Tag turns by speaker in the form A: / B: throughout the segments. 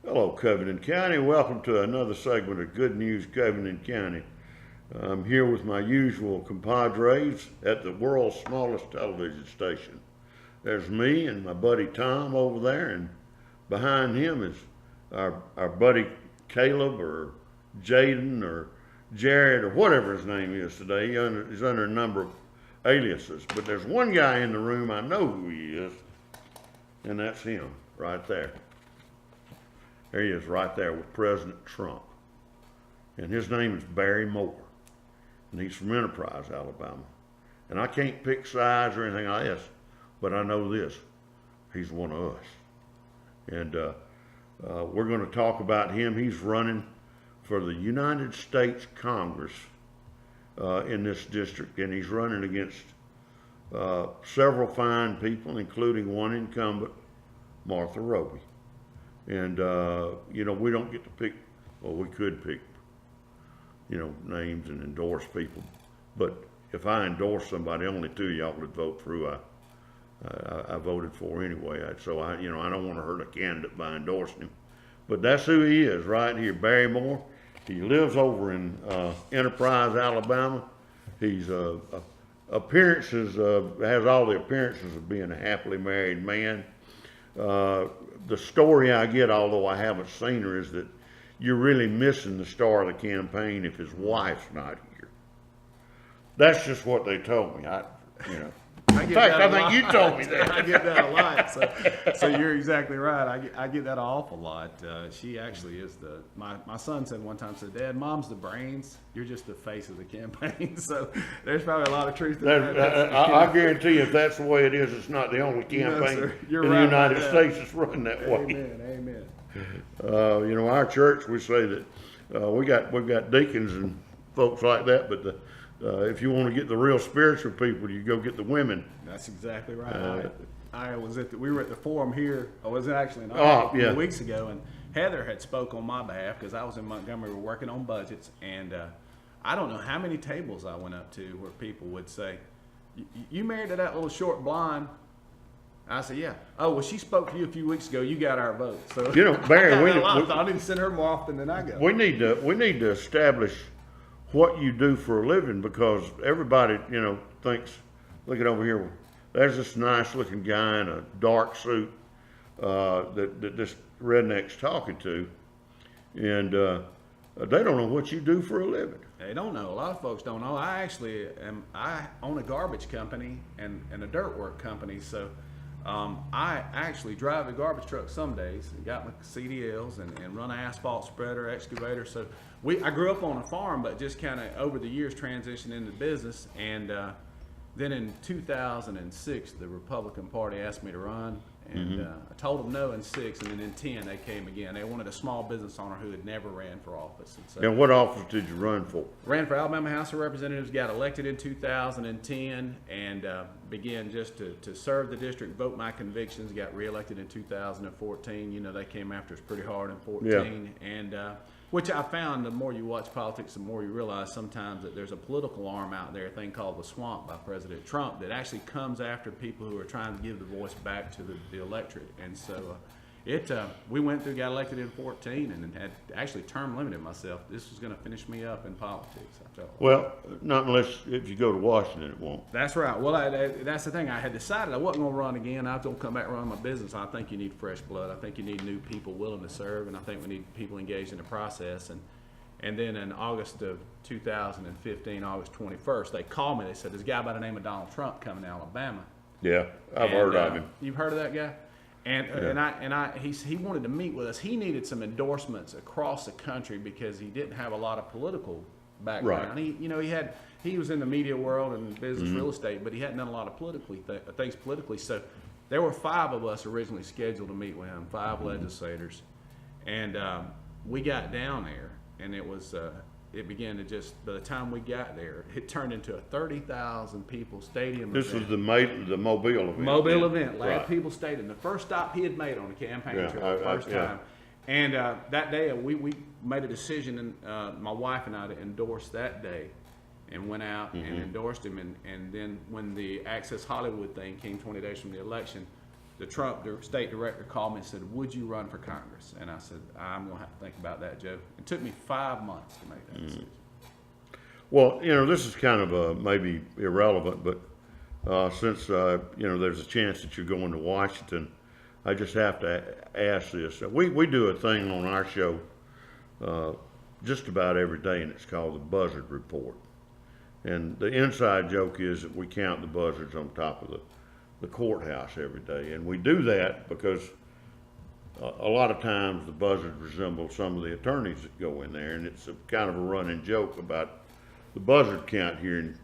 A: Hello, Covington County. Welcome to another segment of Good News Covington County. I'm here with my usual compadres at the world's smallest television station. There's me and my buddy Tom over there, and behind him is our buddy Caleb or Jaden or Jared or whatever his name is today. He's under a number of aliases, but there's one guy in the room I know who he is, and that's him right there. There he is right there with President Trump. And his name is Barry Moore. And he's from Enterprise, Alabama. And I can't pick sides or anything like this, but I know this. He's one of us. And we're going to talk about him. He's running for the United States Congress in this district. And he's running against several fine people, including one incumbent, Martha Roby. And, we don't get to pick, well, we could pick, names and endorse people. But if I endorse somebody, only two of y'all would vote through. I voted for anyway. So I don't want to hurt a candidate by endorsing him. But that's who he is right here, Barry Moore. He lives over in Enterprise, Alabama. He's has all the appearances of being a happily married man. The story I get, although I haven't seen her, is that you're really missing the star of the campaign if his wife's not here. That's just what they told me. In fact, I think you told me that.
B: I get that a lot. So you're exactly right. I get that an awful lot. She actually is my son said one time, Dad, Mom's the brains. You're just the face of the campaign. So there's probably a lot of truth in that.
A: I guarantee you if that's the way it is, it's not the only campaign in the United States that's run that way.
B: Amen.
A: Our church, we say that we've got deacons and folks like that, but if you want to get the real spiritual people, you go get the women.
B: That's exactly right. We were at the forum here. I was actually in a few weeks ago, and Heather had spoke on my behalf because I was in Montgomery. We were working on budgets, and I don't know how many tables I went up to where people would say, "You married to that little short blonde?" I said, "Yeah." "Oh, well, she spoke to you a few weeks ago. You got our vote." So
A: Barry,
B: I need to send her more often than I go.
A: We need to establish what you do for a living, because everybody, thinks, look at over here, there's this nice looking guy in a dark suit that this redneck's talking to, and they don't know what you do for a living.
B: They don't know. A lot of folks don't know. I own a garbage company and a dirt work company, so I actually drive a garbage truck some days and got my CDLs and run an asphalt spreader, excavator. So I grew up on a farm, but just kind of over the years transitioned into business. And then in 2006, the Republican Party asked me to run, and I told them no in 6, and then in 10 they came again. They wanted a small business owner who had never ran for office. And so,
A: and what office did you run for?
B: Ran for Alabama House of Representatives, got elected in 2010, and began just to serve the district, vote my convictions, got reelected in 2014. They came after us pretty hard in 2014, and which I found the more you watch politics, the more you realize sometimes that there's a political arm out there, a thing called the swamp by President Trump, that actually comes after people who are trying to give the voice back to the electorate. And so we went through, got elected in 2014, and had actually term limited myself. This was going to finish me up in politics, I felt.
A: Well, not unless if you go to Washington, it won't.
B: That's right. Well, that's the thing. I had decided I wasn't going to run again. I was going to come back and run my business. I think you need fresh blood. I think you need new people willing to serve, and I think we need people engaged in the process. And then in August of 2015, August 21st, they called me. They said, there's a guy by the name of Donald Trump coming to Alabama.
A: Yeah, I've heard of him.
B: You've heard of that guy? He wanted to meet with us. He needed some endorsements across the country because he didn't have a lot of political background. Right. He was in the media world and business, real estate, but he hadn't done a lot of things politically. So there were 5 of us originally scheduled to meet with him, 5 legislators, and we got down there, and it was. It began to by the time we got there, it turned into a 30,000 people stadium
A: event. This was the Mobile event.
B: Mobile event, Lad People Stadium. The first stop he had made on the campaign trail, first time. And that day, we made a decision, and my wife and I, to endorse that day, and went out and endorsed him. And then when the Access Hollywood thing came 20 days from the election, the Trump state director called me and said, "Would you run for Congress?" And I said, "I'm going to have to think about that, Joe." It took me 5 months to make that decision.
A: Well, this is kind of maybe irrelevant, but since there's a chance that you're going to Washington, I just have to ask this. We do a thing on our show just about every day, and it's called the Buzzard Report. And the inside joke is that we count the buzzards on top of the courthouse every day. And we do that because a lot of times the buzzards resemble some of the attorneys that go in there. And it's a kind of a running joke about the buzzard count here in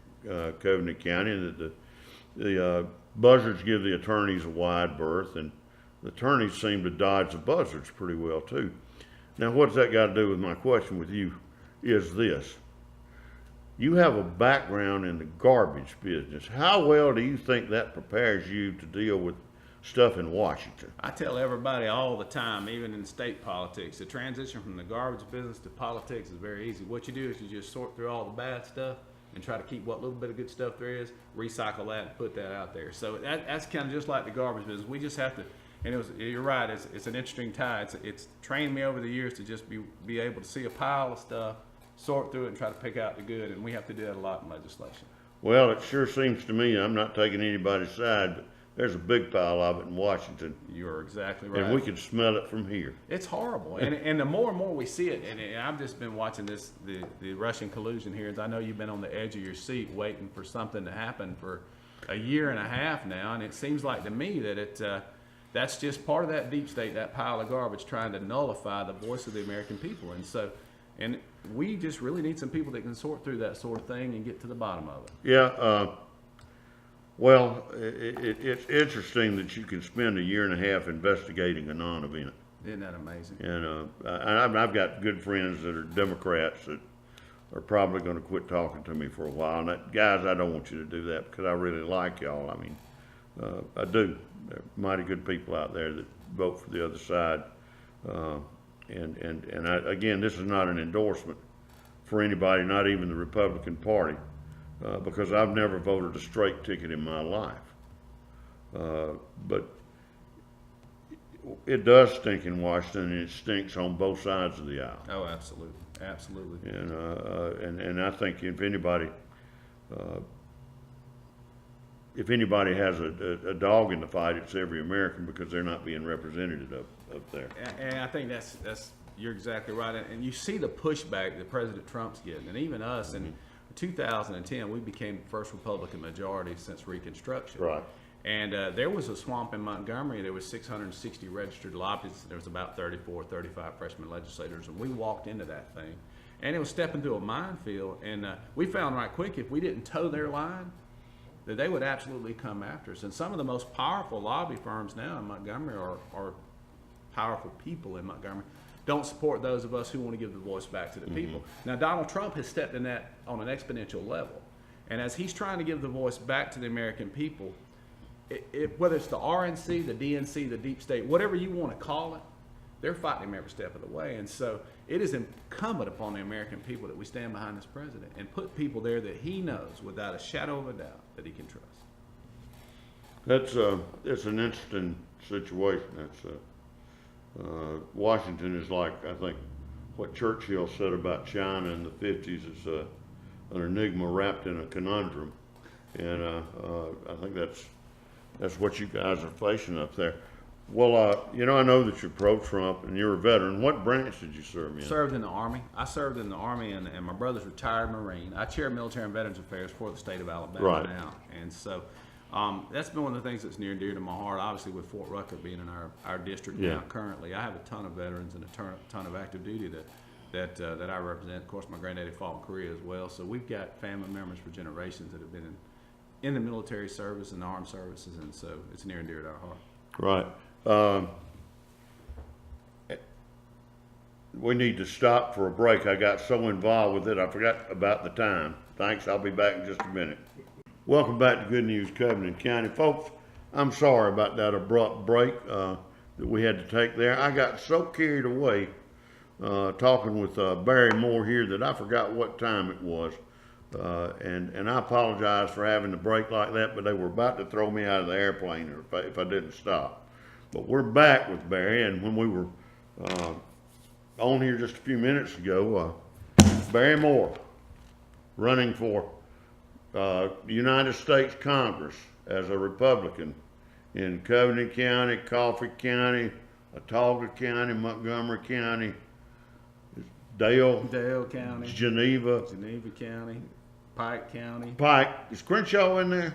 A: Covenant County, and that the buzzards give the attorneys a wide berth, and the attorneys seem to dodge the buzzards pretty well too. Now, what's that got to do with my question with you is this. You have a background in the garbage business. How well do you think that prepares you to deal with stuff in Washington?
B: I tell everybody all the time, even in state politics, the transition from the garbage business to politics is very easy. What you do is you just sort through all the bad stuff and try to keep what little bit of good stuff there is, recycle that and put that out there. So that's kind of just like the garbage business. We just have to, and you're right, it's an interesting tie. It's trained me over the years to just be able to see a pile of stuff, sort through it and try to pick out the good, and we have to do that a lot in legislation.
A: Well, it sure seems to me, I'm not taking anybody's side, but there's a big pile of it in Washington.
B: You're exactly right.
A: And we can smell it from here.
B: It's horrible. And the more and more we see it, and I've just been watching the Russian collusion hearings. I know you've been on the edge of your seat waiting for something to happen for a year and a half now, and it seems like to me that that's just part of that deep state, that pile of garbage trying to nullify the voice of the American people. And we just really need some people that can sort through that sort of thing and get to the bottom of it.
A: Yeah, well, it's interesting that you can spend a year and a half investigating a non-event.
B: Isn't that amazing?
A: And I've got good friends that are Democrats that are probably going to quit talking to me for a while. And guys, I don't want you to do that because I really like y'all. I mean, I do. There are mighty good people out there that vote for the other side. Again, this is not an endorsement for anybody, not even the Republican Party, because I've never voted a straight ticket in my life. But it does stink in Washington, and it stinks on both sides of the aisle.
B: Oh, absolutely, absolutely.
A: And I think if anybody has a dog in the fight, it's every American, because they're not being represented up there.
B: And I think that's you're exactly right. And you see the pushback that President Trump's getting, and even us. In 2010, we became the first Republican majority since Reconstruction.
A: Right.
B: And there was a swamp in Montgomery. There was 660 registered lobbyists. There was about 34, 35 freshman legislators, and we walked into that thing, and it was stepping through a minefield. And we found right quick, if we didn't toe their line, that they would absolutely come after us. And some of the most powerful lobby firms now in Montgomery are powerful people in Montgomery, don't support those of us who want to give the voice back to the people. Now, Donald Trump has stepped in that on an exponential level. And as he's trying to give the voice back to the American people, whether it's the RNC, the DNC, the deep state, whatever you want to call it, they're fighting him every step of the way. And so it is incumbent upon the American people that we stand behind this president and put people there that he knows without a shadow of a doubt that he can trust.
A: It's an interesting situation. Washington is like, I think, what Churchill said about China in the 50s. It's an enigma wrapped in a conundrum. And I think that's what you guys are facing up there. Well, I know that you're pro-Trump and you're a veteran. What branch did you serve in?
B: Served in the Army. I served in the Army, and my brother's retired Marine. I chair Military and Veterans Affairs for the state of Alabama now. And so that's been one of the things that's near and dear to my heart, obviously with Fort Rucker being in our district now currently. I have a ton of veterans and a ton of active duty that I represent. Of course, my granddaddy fought in Korea as well. So we've got family members for generations that have been in the military service and the armed services, and so it's near and dear to our heart.
A: Right. We need to stop for a break. I got so involved with it, I forgot about the time. Thanks. I'll be back in just a minute. Welcome back to Good News Covenant County. Folks, I'm sorry about that abrupt break that we had to take there. I got so carried away talking with Barry Moore here that I forgot what time it was. And I apologize for having to break like that, but they were about to throw me out of the airplane if I didn't stop. But we're back with Barry, and when we were on here just a few minutes ago, Barry Moore running for United States Congress as a Republican in Covenant County, Coffee County, Autauga County, Montgomery County, Dale
B: County,
A: Geneva
B: County, Pike County.
A: Pike. Is Crenshaw in there?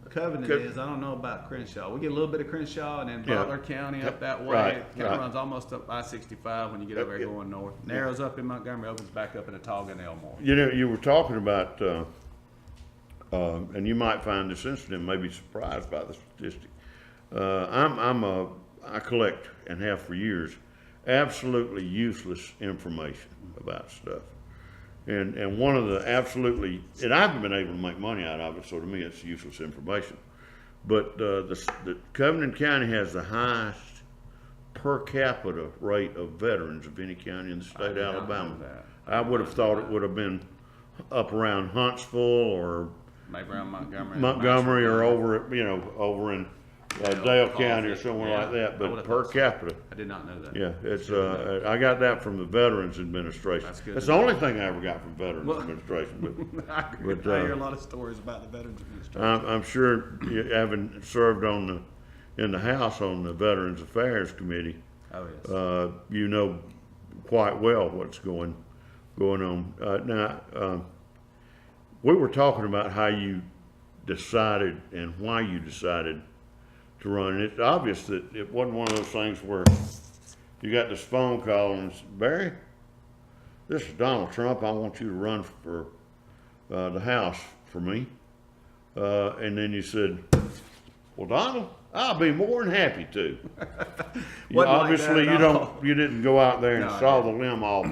B: Covenant is. I don't know about Crenshaw. We get a little bit of Crenshaw, and then Butler County up that way.
A: Right,
B: It kind of runs almost up I-65 when you get over there going north. Narrows up in Montgomery, opens back up in Autauga and Elmore.
A: You know, you were talking about, and you might find this incident, may be surprised by the statistic. I collect and have for years absolutely useless information about stuff. And one of the absolutely, and I've been able to make money out of it, so to me it's useless information. But the Covenant County has the highest per capita rate of veterans of any county in the state of Alabama. I would have thought it would have been up around Huntsville or
B: maybe around
A: Montgomery or over in Dale County or somewhere like that, but per capita.
B: I did not know that.
A: Yeah, it's I got that from the Veterans Administration.
B: That's good.
A: That's the only thing I ever got from Veterans Administration. But
B: I hear a lot of stories about the Veterans Administration.
A: I'm sure you having served in the House on the Veterans Affairs Committee.
B: Oh yes.
A: You know quite well what's going on. Now, we were talking about how you decided and why you decided to run. And it's obvious that it wasn't one of those things where you got this phone call and said, Barry, this is Donald Trump. I want you to run for the House for me. And then you said, well, Donald, I'll be more than happy to. Obviously, you didn't go out there and saw the limb off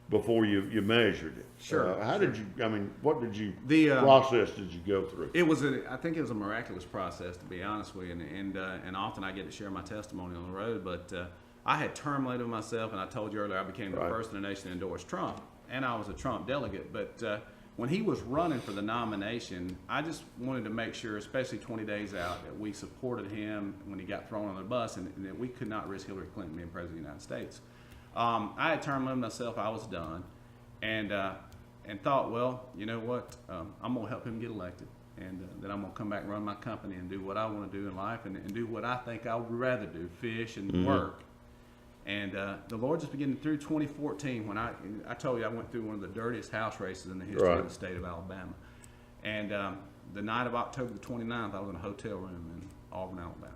A: before you measured it.
B: Sure.
A: How did you? I mean, what did you process did you go through?
B: I think it was a miraculous process, to be honest with you, and often I get to share my testimony on the road. But I had term limited myself, and I told you earlier I became the first in the nation to endorse Trump, and I was a Trump delegate. But when he was running for the nomination, I just wanted to make sure, especially 20 days out, that we supported him when he got thrown on the bus, and that we could not risk Hillary Clinton being president of the United States. I had term limited myself. I was done. And thought, well, you know what, I'm going to help him get elected, and then I'm going to come back and run my company and do what I want to do in life and do what I think I would rather do, fish and work. And the Lord just began through 2014 when I told you I went through one of the dirtiest house races in the history of the state of Alabama. And the night of October the 29th, I was in a hotel room in Auburn, Alabama.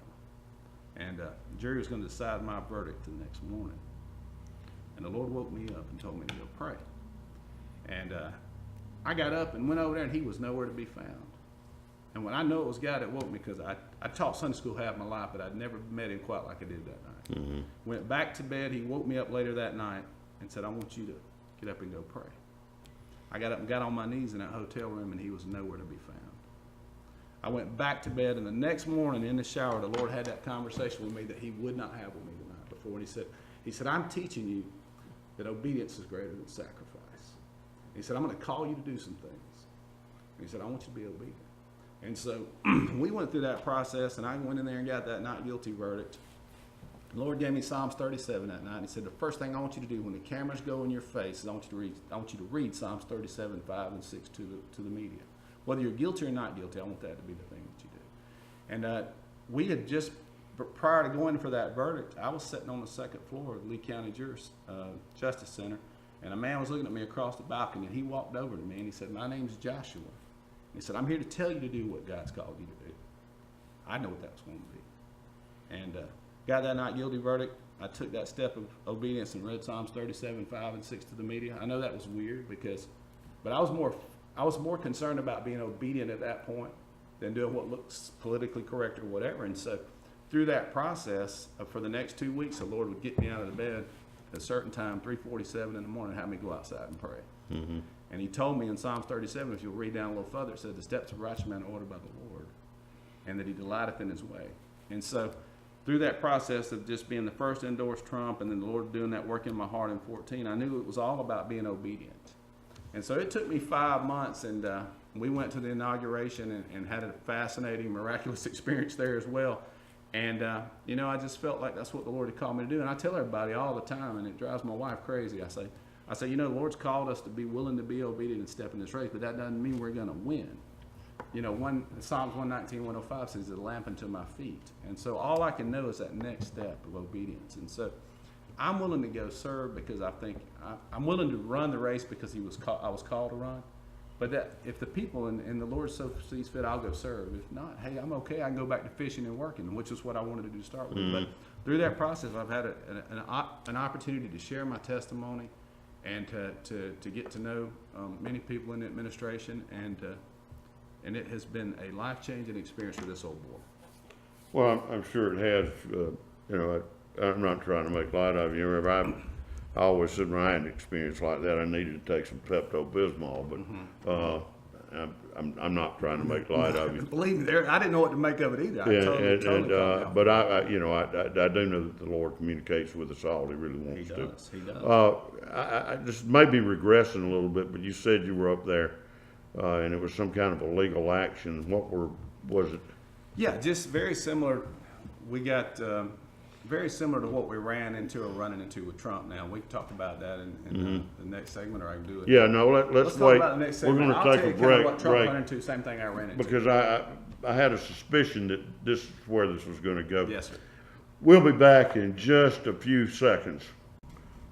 B: And the jury was going to decide my verdict the next morning. And the Lord woke me up and told me to go pray. And I got up and went over there, and he was nowhere to be found. And when I know it was God that woke me, because I taught Sunday school half my life, but I'd never met him quite like I did that night. Mm-hmm. Went back to bed. He woke me up later that night and said, I want you to get up and go pray. I got up and got on my knees in that hotel room, and he was nowhere to be found. I went back to bed, and the next morning in the shower, the Lord had that conversation with me that he would not have with me the night before. And he said, I'm teaching you that obedience is greater than sacrifice. He said, I'm going to call you to do some things. And he said, I want you to be obedient. And so we went through that process, and I went in there and got that not guilty verdict. The Lord gave me Psalms 37 that night, and he said, the first thing I want you to do when the cameras go in your face is I want you to read Psalms 37, 5, and 6 to the media. Whether you're guilty or not guilty, I want that to be the thing that you do. And we had just, prior to going for that verdict, I was sitting on the second floor of the Lee County Justice Center, and a man was looking at me across the balcony, and he walked over to me, and he said, my name's Joshua. And he said, I'm here to tell you to do what God's called you to do. I know what that was going to be. And got that not guilty verdict. I took that step of obedience and read Psalms 37, 5, and 6 to the media. I know that was weird, but I was more concerned about being obedient at that point than doing what looks politically correct or whatever. And so through that process, for the next 2 weeks, the Lord would get me out of the bed at a certain time, 3:47 in the morning, and have me go outside and pray. Mm-hmm. And he told me in Psalms 37, if you'll read down a little further, it said, the steps of a righteous man are ordered by the Lord, and that he delighteth in his way. And so through that process of just being the first to endorse Trump, and then the Lord doing that work in my heart in 14, I knew it was all about being obedient. And so it took me 5 months, and we went to the inauguration and had a fascinating, miraculous experience there as well. And, you know, I just felt like that's what the Lord had called me to do. And I tell everybody all the time, and it drives my wife crazy. I say, you know, the Lord's called us to be willing to be obedient and step in this race, but that doesn't mean we're going to win. You know, Psalms 119, 105 says, "It's a lamp unto my feet." And so all I can know is that next step of obedience. And so I'm willing to go serve because I think I'm willing to run the race because I was called to run. But that if the people and the Lord so sees fit, I'll go serve. If not, hey, I'm okay. I can go back to fishing and working, which is what I wanted to do to start with.
A: Mm-hmm.
B: But through that process, I've had an opportunity to share my testimony and to get to know many people in the administration, and it has been a life-changing experience for this old boy.
A: Well, I'm sure it has. You know, I'm not trying to make light of you. Remember, I always said when I had an experience like that, I needed to take some Pepto-Bismol, but I'm not trying to make light of you.
B: Believe me, I didn't know what to make of it either.
A: But I do know that the Lord communicates with us all. He really wants to.
B: He does.
A: I just maybe regressing a little bit, but you said you were up there, and it was some kind of a legal action. Was it?
B: Yeah, just very similar. We got very similar to what we ran into or running into with Trump. Now we can talk about that in the next segment, or I can do it.
A: Yeah, no. Let's
B: talk
A: wait.
B: about the next
A: We're
B: segment.
A: going to
B: I'll
A: take
B: tell
A: a
B: you kind of
A: break.
B: what Trump ran into, same thing I ran into.
A: Because I had a suspicion that this is where this was going to go.
B: Yes, sir.
A: We'll be back in just a few seconds.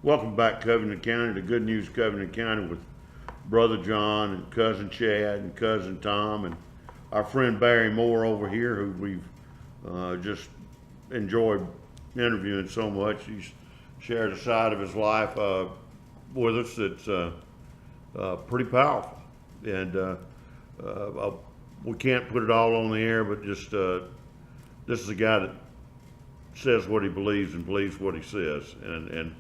A: Welcome back, Covington County, to Good News Covington County with Brother John and Cousin Chad and Cousin Tom and our friend Barry Moore over here, who we've just enjoyed interviewing so much. He's shared a side of his life with us that's pretty powerful. And we can't put it all on the air, but just this is a guy that says what he believes and believes what he says, and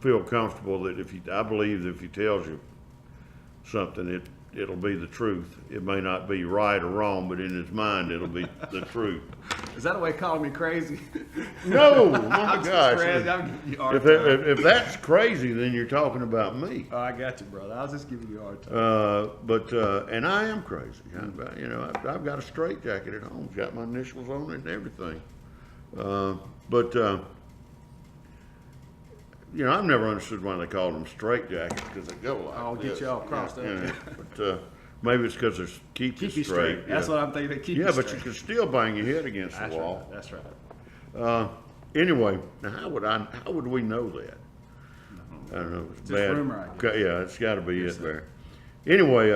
A: feel comfortable that I believe that if he tells you something, it'll be the truth. It may not be right or wrong, but in his mind, it'll be the truth.
B: Is that a way of calling me crazy?
A: No, my
B: I'm
A: gosh.
B: crazy. I'm giving you a hard time.
A: If that's crazy, then you're talking about me.
B: Oh, I got you, brother. I was just giving you a hard time.
A: And I am crazy. You know, I've got a straitjacket at home. It's got my initials on it and everything. You know, I've never understood why they call them straitjackets, because they go like
B: I'll
A: this.
B: get you all crossed up.
A: Yeah. But maybe it's because they keep you straight.
B: That's what I'm thinking. They keep you
A: but
B: straight.
A: you can still bang your head against the wall.
B: Right. That's right.
A: Anyway, now how would we know that? I don't know. It's
B: Just
A: bad.
B: rumor, I guess.
A: Yeah, it's got to be it there. Anyway,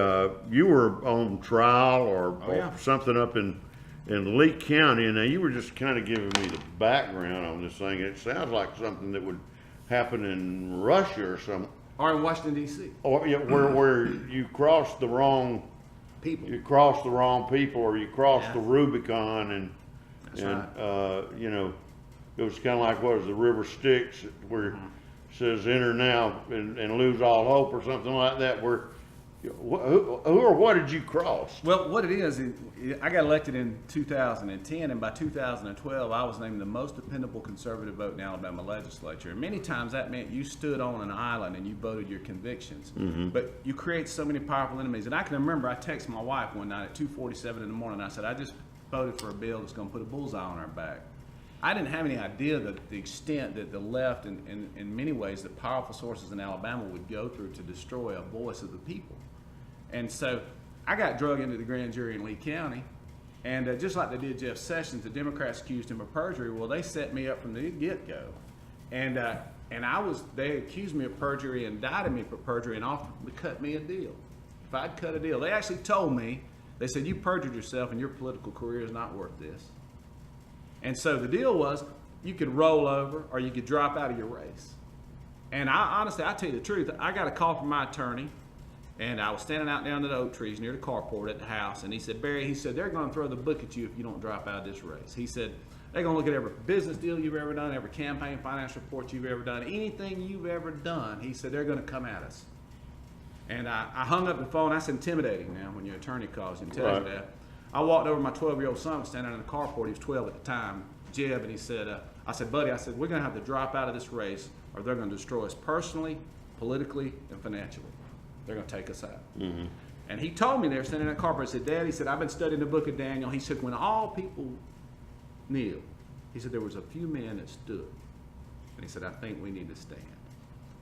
A: you were on trial or something up in Lee County, and now you were just kind of giving me the background on this thing. It sounds like something that would happen in Russia or something.
B: Or in Washington, D.C.
A: Or where you crossed the wrong
B: people.
A: You crossed the wrong people, or you crossed the Rubicon,
B: That's right.
A: you know, it was kind of like the river Styx, where it says enter now and lose all hope, or something like that. Where who or what did you cross?
B: Well, what it is, I got elected in 2010, and by 2012, I was named the most dependable conservative vote in the Alabama legislature. And many times that meant you stood on an island and you voted your convictions. Mm-hmm. But you create so many powerful enemies. And I can remember I texted my wife one night at 2:47 in the morning. I said, I just voted for a bill that's going to put a bullseye on our back. I didn't have any idea that the extent that the left, and in many ways, the powerful sources in Alabama would go through to destroy a voice of the people. And so I got drug into the grand jury in Lee County, and just like they did Jeff Sessions, the Democrats accused him of perjury. Well, they set me up from the get-go, and they accused me of perjury, indicted me for perjury, and offered to cut me a deal. If I'd cut a deal, they actually told me, they said, you perjured yourself and your political career is not worth this. And so the deal was, you could roll over or you could drop out of your race. And honestly, I'll tell you the truth, I got a call from my attorney. And I was standing out down to the oak trees near the carport at the house, and he said, Barry, he said, they're going to throw the book at you if you don't drop out of this race. He said, they're going to look at every business deal you've ever done, every campaign finance report you've ever done, anything you've ever done. He said, they're going to come at us. And I hung up the phone. That's intimidating now when your attorney calls you and tells you that. I walked over, my 12-year-old son was standing in the carport. He was 12 at the time, Jeb, and he said, I said, buddy, I said, we're going to have to drop out of this race or they're going to destroy us personally, politically, and financially. They're going to take us out. Mm-hmm. And he told me there, standing in that car, he said, Dad, he said, I've been studying the book of Daniel. He said, when all people kneel, he said, there was a few men that stood. And he said, I think we need to stand.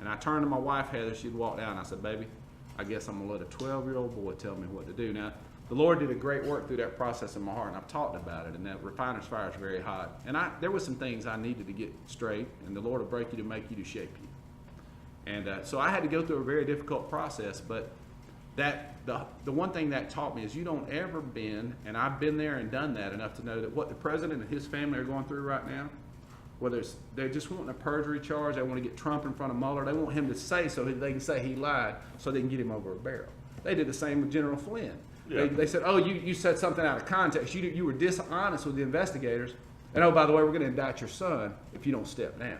B: And I turned to my wife, Heather, she'd walked out, and I said, baby, I guess I'm going to let a 12-year-old boy tell me what to do. Now, the Lord did a great work through that process in my heart, and I've talked about it, and that refiner's fire is very hot. And there were some things I needed to get straight, and the Lord will break you to make you, to shape you. And so I had to go through a very difficult process, but the one thing that taught me is you don't ever bend, and I've been there and done that enough to know that what the president and his family are going through right now, whether they're just wanting a perjury charge, they want to get Trump in front of Mueller, they want him to say so they can say he lied so they can get him over a barrel. They did the same with General Flynn. Yeah. They said, oh, you said something out of context. You were dishonest with the investigators, and oh, by the way, we're going to indict your son if you don't step down.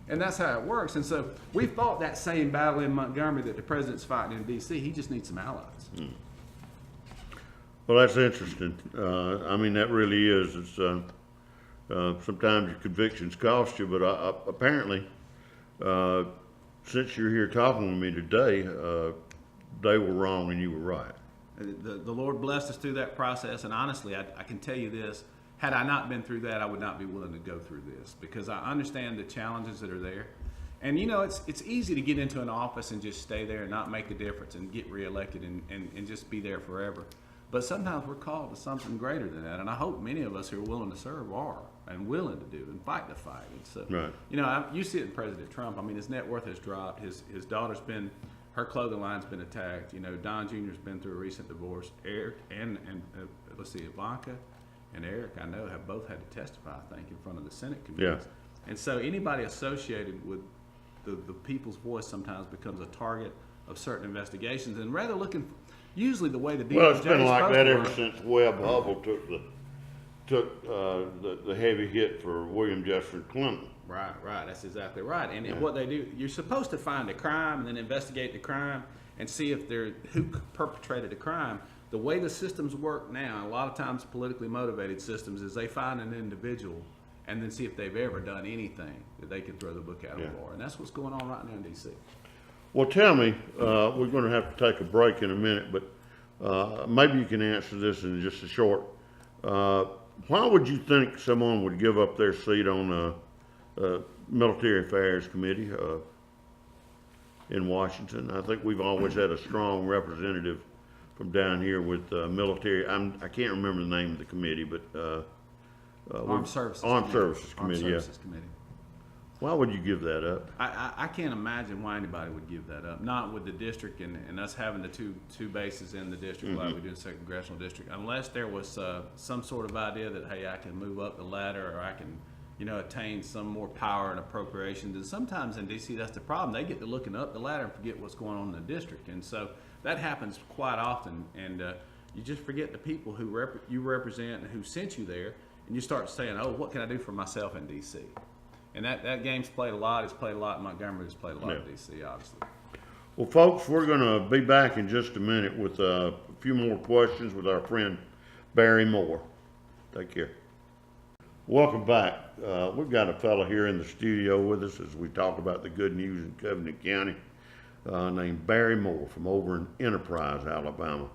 B: And that's how it works. And so we fought that same battle in Montgomery that the president's fighting in D.C. He just needs some allies.
A: Well, that's interesting. I mean, that really is. It's sometimes your convictions cost you, but apparently, since you're here talking with me today, they were wrong and you were right.
B: The Lord blessed us through that process, and honestly, I can tell you this. Had I not been through that, I would not be willing to go through this, because I understand the challenges that are there. And you know, it's easy to get into an office and just stay there and not make a difference and get reelected and just be there forever. But sometimes we're called to something greater than that, and I hope many of us who are willing to serve are, and willing to do and fight the fight. And so,
A: right.
B: You know, you see it in President Trump. I mean, his net worth has dropped. His daughter's been, her clothing line's been attacked. You know, Don Jr.'s been through a recent divorce. Eric and let's see, Ivanka and Eric, I know, have both had to testify, I think, in front of the Senate committees.
A: Yeah.
B: And so anybody associated with the people's voice sometimes becomes a target of certain investigations, and rather looking for, usually the way the DOJ
A: well, it's been like that ever
B: work,
A: since Webb Hubbell took the heavy hit for William Jefferson Clinton.
B: Right, that's exactly right. And what they do, you're supposed to find a crime and then investigate the crime and see if who perpetrated the crime. The way the systems work now, a lot of times politically motivated systems, is they find an individual and then see if they've ever done anything that they can throw the book out of war. And that's what's going on right now in D.C.
A: Well, tell me, we're going to have to take a break in a minute, but maybe you can answer this in just a short. Why would you think someone would give up their seat on the Military Affairs Committee in Washington? I think we've always had a strong representative from down here with military. I can't remember the name of the committee, but
B: Armed Services
A: Committee. Why would you give that up?
B: I can't imagine why anybody would give that up. Not with the district and us having the two bases in the district like we do in the 2nd Congressional District. Unless there was some sort of idea that, hey, I can move up the ladder, or I can, attain some more power and appropriations. And sometimes in D.C. that's the problem. They get to looking up the ladder and forget what's going on in the district. And so that happens quite often. And you just forget the people who you represent and who sent you there. And you start saying, oh, what can I do for myself in D.C.? And that game's played a lot. It's played a lot in Montgomery. It's played a lot in D.C., obviously.
A: Well, folks, we're going to be back in just a minute with a few more questions with our friend Barry Moore. Take care. Welcome back. We've got a fellow here in the studio with us as we talk about the good news in Covenant County named Barry Moore from over in Enterprise, Alabama.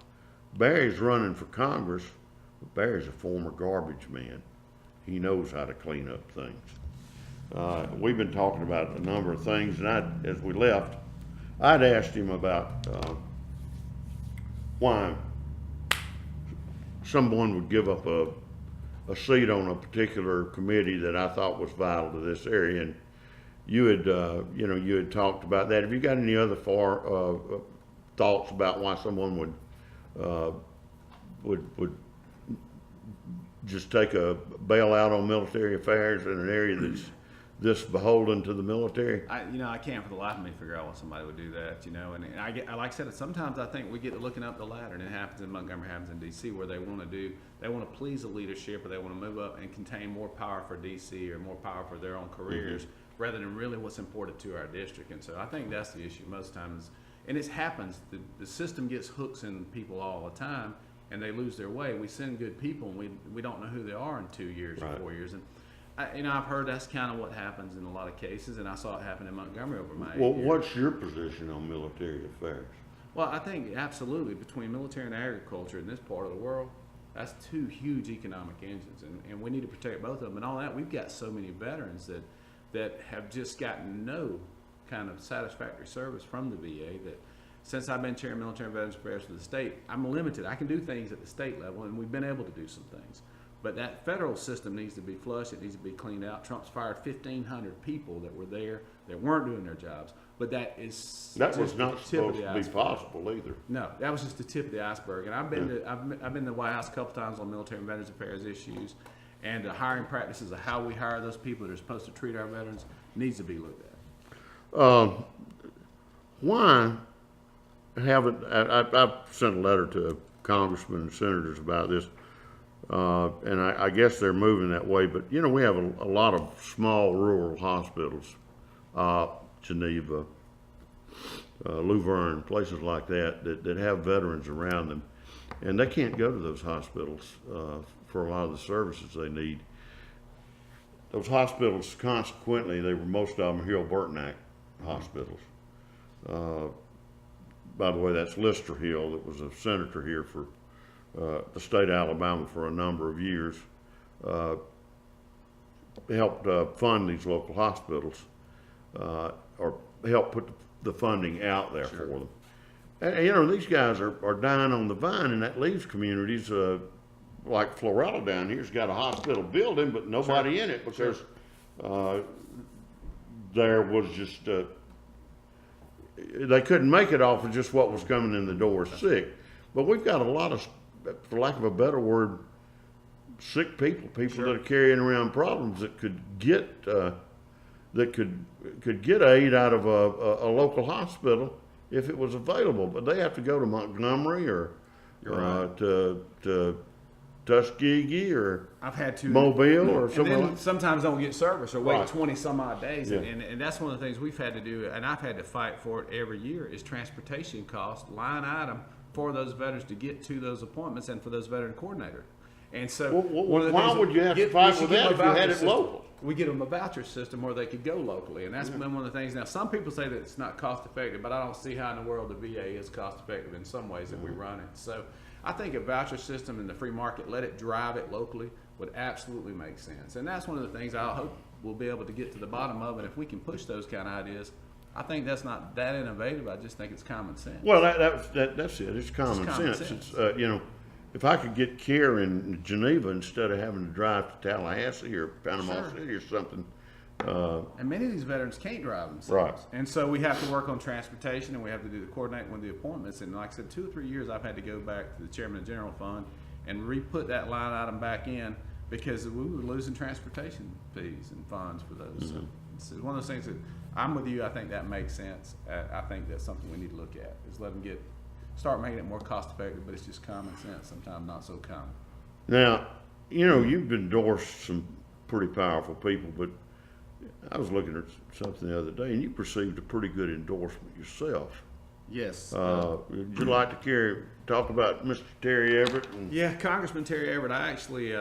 A: Barry's running for Congress, but Barry's a former garbage man. He knows how to clean up things. We've been talking about a number of things, and as we left, I'd asked him about why someone would give up a seat on a particular committee that I thought was vital to this area, and you had talked about that. Have you got any other thoughts about why someone would just take a bailout on military affairs in an area that's this beholden to the military?
B: I can't for the life of me figure out why somebody would do that, and like I said, sometimes I think we get to looking up the ladder, and it happens in Montgomery, happens in D.C., where they want to please the leadership, or they want to move up and contain more power for D.C. or more power for their own careers, rather than really what's important to our district. And so I think that's the issue most times, and it happens, the system gets hooks in people all the time, and they lose their way. We send good people, and we don't know who they are in 2 years or 4 years. And I've heard that's kind of what happens in a lot of cases, and I saw it happen in Montgomery over my 8 years.
A: What's your position on military affairs?
B: Well, I think absolutely between military and agriculture in this part of the world, that's two huge economic engines, and we need to protect both of them. And all that, we've got so many veterans that have just gotten no kind of satisfactory service from the VA that since I've been chairing military and veterans affairs for the state, I'm limited. I can do things at the state level, and we've been able to do some things. But that federal system needs to be flushed. It needs to be cleaned out. Trump's fired 1,500 people that were there that weren't doing their jobs. But that
A: was not supposed to be possible either.
B: No, that was just the tip of the iceberg. And I've been to the White House a couple times on military and veterans affairs issues, and the hiring practices of how we hire those people that are supposed to treat our veterans needs to be looked at.
A: Why haven't I've sent a letter to congressmen and senators about this, and I guess they're moving that way. But you know, we have a lot of small rural hospitals. Geneva, Luverne, places like that have veterans around them, and they can't go to those hospitals for a lot of the services they need. Those hospitals, consequently, most of them Hill-Burton Act hospitals. By the way, that's Lister Hill, that was a senator here for the state of Alabama for a number of years, helped fund these local hospitals. Or help put the funding out there for them. And you know, these guys are dying on the vine, and that leaves communities like Florella down here's got a hospital building, but nobody in it because there was just they couldn't make it off of just what was coming in the door sick. But we've got a lot of, for lack of a better word, sick people that are carrying around problems that could get could get aid out of a local hospital if it was available, but they have to go to Montgomery or to Tuskegee or
B: I've had to
A: Mobile or somewhere.
B: And then sometimes don't get service or wait
A: Right.
B: 20 some odd days,
A: Yeah.
B: and that's one of the things we've had to do, and I've had to fight for it every year is transportation cost line item for those veterans to get to those appointments and for those veteran coordinators. And so, one of the
A: why
B: things
A: would you have to fight for that if you had it local?
B: We get them a voucher system where they could go locally, and that's been one of the things. Now, some people say that it's not cost effective, but I don't see how in the world the VA is cost effective in some ways that we run it. So, I think a voucher system in the free market, let it drive it locally, would absolutely make sense. And that's one of the things I hope we'll be able to get to the bottom of. And if we can push those kind of ideas, I think that's not that innovative. I just think it's common sense.
A: Well, that's it. It's common sense. It's, you know, if I could get care in Geneva instead of having to drive to Tallahassee or Panama City or something.
B: And many of these veterans can't drive themselves.
A: Right.
B: And so we have to work on transportation, and we have to do the coordinating with the appointments. And like I said, 2 or 3 years I've had to go back to the chairman of the general fund and re-put that line item back in because we were losing transportation fees and funds for those. So it's one of those things that I'm with you. I think that makes sense. I think that's something we need to look at is let them start making it more cost effective, but it's just common sense, sometimes not so common.
A: Now, you know, you've endorsed some pretty powerful people, but I was looking at something the other day, and you received a pretty good endorsement yourself.
B: Yes.
A: Would you like to talk about Mr. Terry Everett?
B: Yeah, Congressman Terry Everett, I actually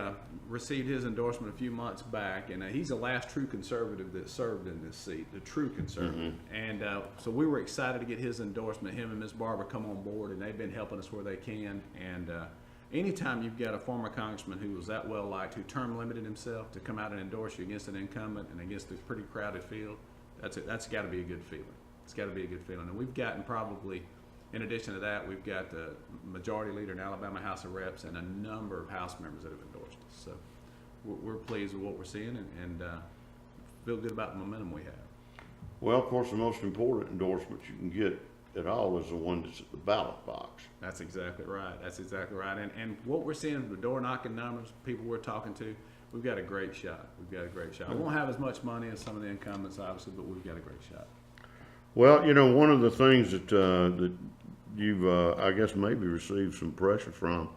B: received his endorsement a few months back, and he's the last true conservative that served in this seat, the true conservative. And so we were excited to get his endorsement. Him and Ms. Barber come on board, and they've been helping us where they can. And anytime you've got a former congressman who was that well liked, who term limited himself, to come out and endorse you against an incumbent and against a pretty crowded field, that's got to be a good feeling. It's got to be a good feeling. And we've gotten probably, in addition to that, we've got the majority leader in Alabama House of Reps and a number of House members that have endorsed us. So we're pleased with what we're seeing and feel good about the momentum we have.
A: Well, of course, the most important endorsement you can get at all is the one that's at the ballot box.
B: That's exactly right. That's exactly right. And what we're seeing, the door knocking numbers, people we're talking to, we've got a great shot. We've got a great shot. We won't have as much money as some of the incumbents, obviously, but we've got a great shot.
A: Well, you know, one of the things that you've, I guess, maybe received some pressure from,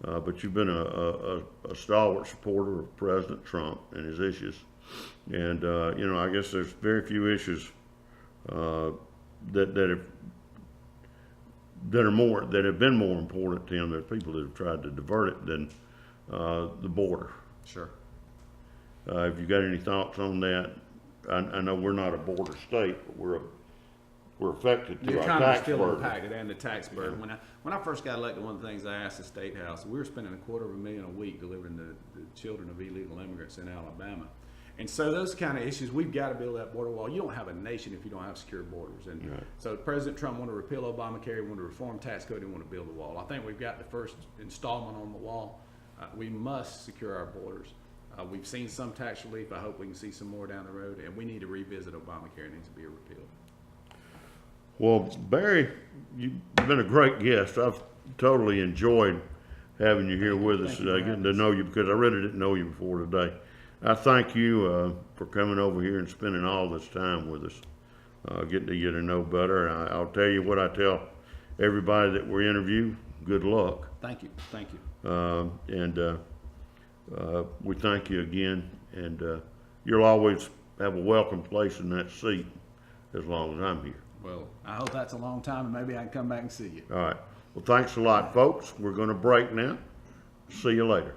A: but you've been a stalwart supporter of President Trump and his issues. And, you know, I guess there's very few issues that have been more important to him. There's people that have tried to divert it than the border.
B: Sure.
A: Have you got any thoughts on that? I know we're not a border state, but we're we're affected
B: The
A: through our
B: economy's
A: tax
B: still
A: burden.
B: impacted and the tax burden. When I first got elected, one of the things I asked the State House, we were spending $250,000 a week delivering the children of illegal immigrants in Alabama. And so those kind of issues, we've got to build that border wall. You don't have a nation if you don't have secure borders. And
A: Right.
B: so President Trump wanted to repeal Obamacare, he wanted to reform tax code, he wanted to build a wall. I think we've got the first installment on the wall. We must secure our borders. We've seen some tax relief. I hope we can see some more down the road. And we need to revisit Obamacare. It needs to be repealed.
A: Well, Barry, you've been a great guest. I've totally enjoyed having you here with us
B: Thank you
A: today,
B: for
A: getting
B: having
A: to
B: us.
A: know you, because I really didn't know you before today. I thank you for coming over here and spending all this time with us, getting to get to know better. And I'll tell you what I tell everybody that we interview, good luck.
B: Thank you. Thank you.
A: We thank you again, and you'll always have a welcome place in that seat as long as I'm here.
B: Well, I hope that's a long time and maybe I can come back and see you.
A: All right. Well, thanks a lot, folks. We're going to break now. See you later.